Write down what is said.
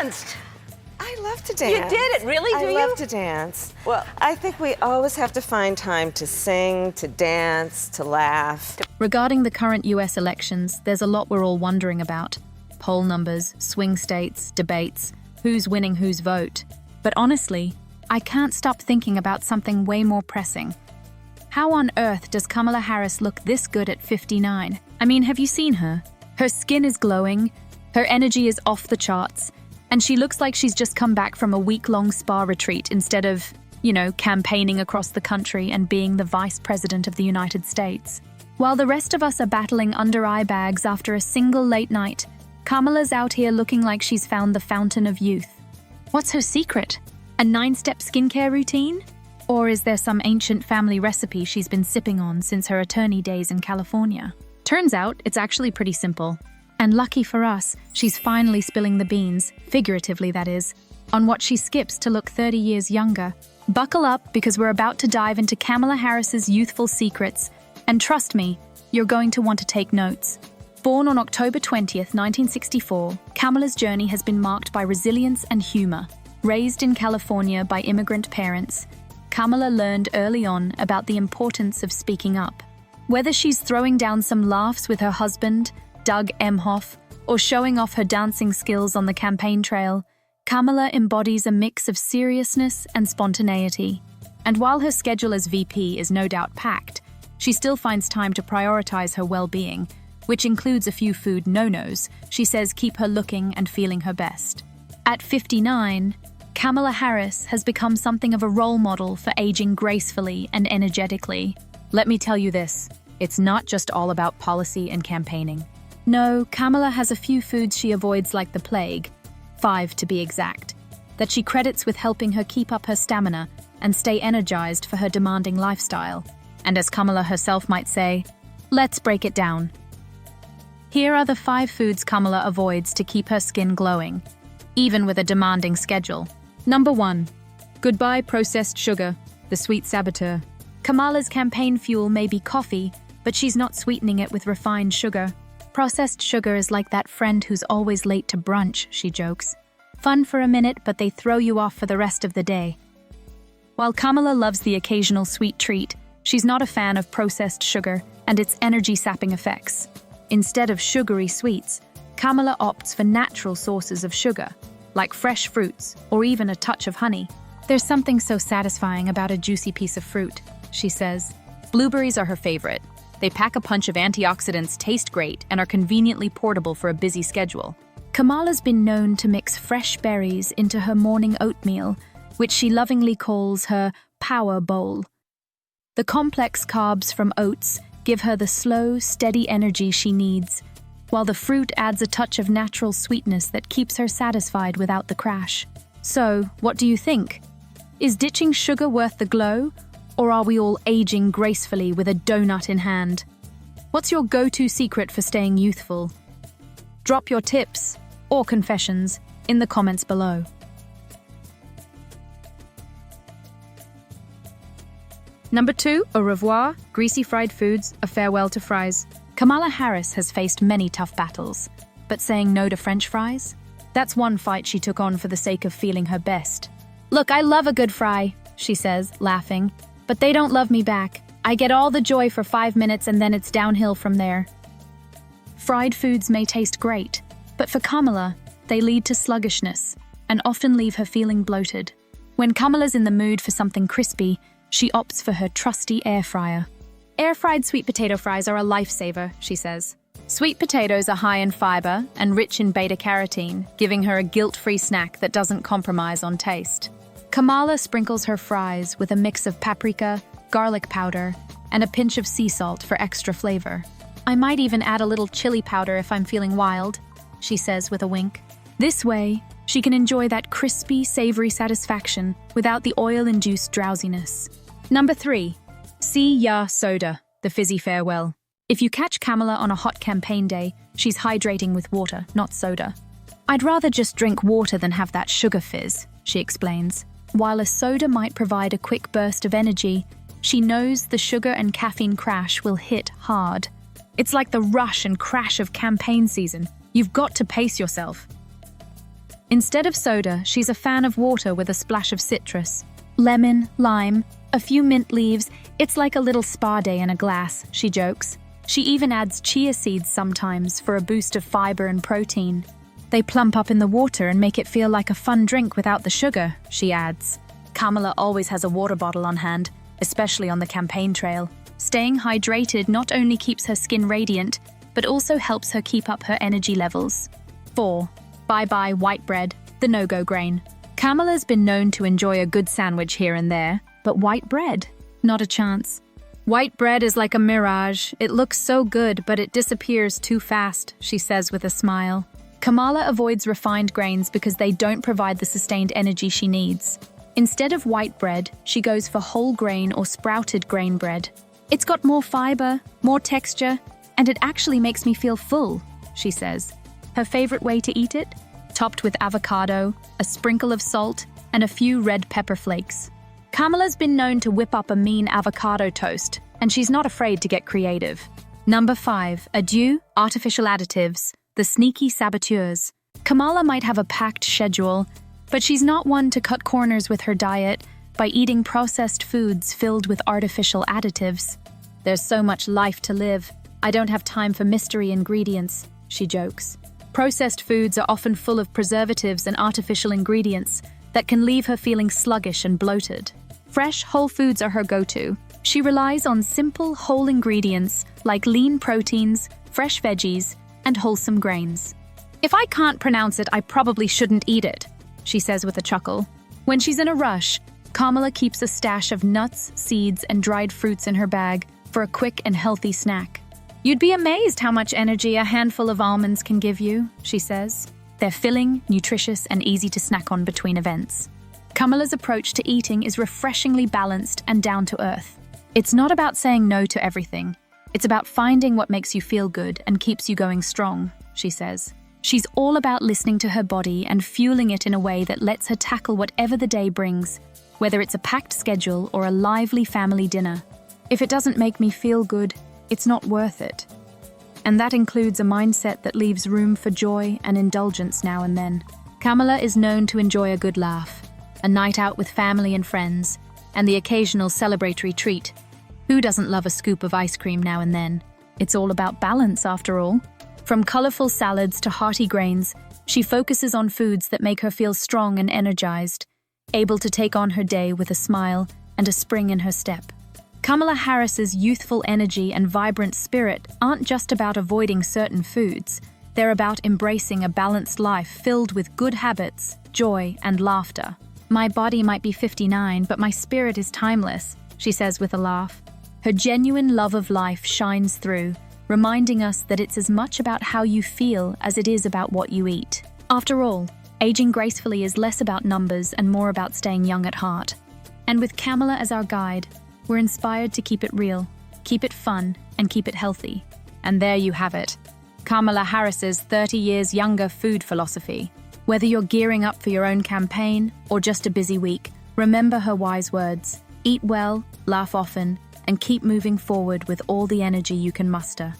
danced. I love to dance. You did it, really? Do you? I love to dance. Well, I think we always have to find time to sing, to dance, to laugh. Regarding the current US elections, there's a lot we're all wondering about. Poll numbers, swing states, debates, who's winning whose vote. But honestly, I can't stop thinking about something way more pressing. How on earth does Kamala Harris look this good at 59? I mean, have you seen her? Her skin is glowing, her energy is off the charts, and she looks like she's just come back from a week-long spa retreat instead of, campaigning across the country and being the Vice President of the United States. While the rest of us are battling under-eye bags after a single late night, Kamala's out here looking like she's found the fountain of youth. What's her secret? A 9-step skincare routine? Or is there some ancient family recipe she's been sipping on since her attorney days in California? Turns out, it's actually pretty simple. And lucky for us, she's finally spilling the beans, figuratively that is, on what she skips to look 30 years younger. Buckle up, because we're about to dive into Kamala Harris's youthful secrets. And trust me, you're going to want to take notes. Born on October 20th, 1964, Kamala's journey has been marked by resilience and humor. Raised in California by immigrant parents, Kamala learned early on about the importance of speaking up. Whether she's throwing down some laughs with her husband, Doug Emhoff, or showing off her dancing skills on the campaign trail, Kamala embodies a mix of seriousness and spontaneity. And while her schedule as VP is no doubt packed, she still finds time to prioritize her well-being, which includes a few food no-nos she says keep her looking and feeling her best. At 59, Kamala Harris has become something of a role model for aging gracefully and energetically. Let me tell you this, it's not just all about policy and campaigning. No, Kamala has a few foods she avoids like the plague, 5 to be exact, that she credits with helping her keep up her stamina and stay energized for her demanding lifestyle. And as Kamala herself might say, let's break it down. Here are the 5 foods Kamala avoids to keep her skin glowing, even with a demanding schedule. Number 1. Goodbye processed sugar, the sweet saboteur. Kamala's campaign fuel may be coffee, but she's not sweetening it with refined sugar. Processed sugar is like that friend who's always late to brunch, she jokes. Fun for a minute, but they throw you off for the rest of the day. While Kamala loves the occasional sweet treat, she's not a fan of processed sugar and its energy-sapping effects. Instead of sugary sweets, Kamala opts for natural sources of sugar, like fresh fruits or even a touch of honey. There's something so satisfying about a juicy piece of fruit, she says. Blueberries are her favorite. They pack a punch of antioxidants, taste great, and are conveniently portable for a busy schedule. Kamala's been known to mix fresh berries into her morning oatmeal, which she lovingly calls her power bowl. The complex carbs from oats give her the slow, steady energy she needs, while the fruit adds a touch of natural sweetness that keeps her satisfied without the crash. So, what do you think? Is ditching sugar worth the glow? Or are we all aging gracefully with a donut in hand? What's your go-to secret for staying youthful? Drop your tips or confessions in the comments below. Number 2, au revoir, greasy fried foods, a farewell to fries. Kamala Harris has faced many tough battles, but saying no to French fries? That's one fight she took on for the sake of feeling her best. Look, I love a good fry, she says, laughing. But they don't love me back. I get all the joy for 5 minutes and then it's downhill from there. Fried foods may taste great, but for Kamala, they lead to sluggishness and often leave her feeling bloated. When Kamala's in the mood for something crispy, she opts for her trusty air fryer. Air-fried sweet potato fries are a lifesaver, she says. Sweet potatoes are high in fiber and rich in beta-carotene, giving her a guilt-free snack that doesn't compromise on taste. Kamala sprinkles her fries with a mix of paprika, garlic powder, and a pinch of sea salt for extra flavor. I might even add a little chili powder if I'm feeling wild, she says with a wink. This way, she can enjoy that crispy, savory satisfaction without the oil-induced drowsiness. Number 3. See Ya Soda, the fizzy farewell. If you catch Kamala on a hot campaign day, she's hydrating with water, not soda. I'd rather just drink water than have that sugar fizz, she explains. While a soda might provide a quick burst of energy, she knows the sugar and caffeine crash will hit hard. It's like the rush and crash of campaign season. You've got to pace yourself. Instead of soda, she's a fan of water with a splash of citrus. Lemon, lime, a few mint leaves, it's like a little spa day in a glass, she jokes. She even adds chia seeds sometimes for a boost of fiber and protein. They plump up in the water and make it feel like a fun drink without the sugar, she adds. Kamala always has a water bottle on hand, especially on the campaign trail. Staying hydrated not only keeps her skin radiant, but also helps her keep up her energy levels. 4. Bye-bye white bread, the no-go grain. Kamala's been known to enjoy a good sandwich here and there, but white bread? Not a chance. White bread is like a mirage. It looks so good, but it disappears too fast, she says with a smile. Kamala avoids refined grains because they don't provide the sustained energy she needs. Instead of white bread, she goes for whole grain or sprouted grain bread. It's got more fiber, more texture, and it actually makes me feel full, she says. Her favorite way to eat it? Topped with avocado, a sprinkle of salt, and a few red pepper flakes. Kamala's been known to whip up a mean avocado toast, and she's not afraid to get creative. Number 5. Adieu, artificial additives, the sneaky saboteurs. Kamala might have a packed schedule, but she's not one to cut corners with her diet by eating processed foods filled with artificial additives. There's so much life to live. I don't have time for mystery ingredients, she jokes. Processed foods are often full of preservatives and artificial ingredients that can leave her feeling sluggish and bloated. Fresh, whole foods are her go-to. She relies on simple, whole ingredients like lean proteins, fresh veggies, and wholesome grains. If I can't pronounce it, I probably shouldn't eat it, she says with a chuckle. When she's in a rush, Kamala keeps a stash of nuts, seeds, and dried fruits in her bag for a quick and healthy snack. You'd be amazed how much energy a handful of almonds can give you, she says. They're filling, nutritious, and easy to snack on between events. Kamala's approach to eating is refreshingly balanced and down to earth. It's not about saying no to everything. It's about finding what makes you feel good and keeps you going strong, she says. She's all about listening to her body and fueling it in a way that lets her tackle whatever the day brings, whether it's a packed schedule or a lively family dinner. If it doesn't make me feel good, it's not worth it. And that includes a mindset that leaves room for joy and indulgence now and then. Kamala is known to enjoy a good laugh, a night out with family and friends, and the occasional celebratory treat. Who doesn't love a scoop of ice cream now and then? It's all about balance, after all. From colorful salads to hearty grains, she focuses on foods that make her feel strong and energized, able to take on her day with a smile and a spring in her step. Kamala Harris's youthful energy and vibrant spirit aren't just about avoiding certain foods. They're about embracing a balanced life filled with good habits, joy, and laughter. My body might be 59, but my spirit is timeless, she says with a laugh. Her genuine love of life shines through, reminding us that it's as much about how you feel as it is about what you eat. After all, aging gracefully is less about numbers and more about staying young at heart. And with Kamala as our guide, we're inspired to keep it real, keep it fun, and keep it healthy. And there you have it, Kamala Harris's 30 years younger food philosophy. Whether you're gearing up for your own campaign or just a busy week, remember her wise words: eat well, laugh often, and keep moving forward with all the energy you can muster.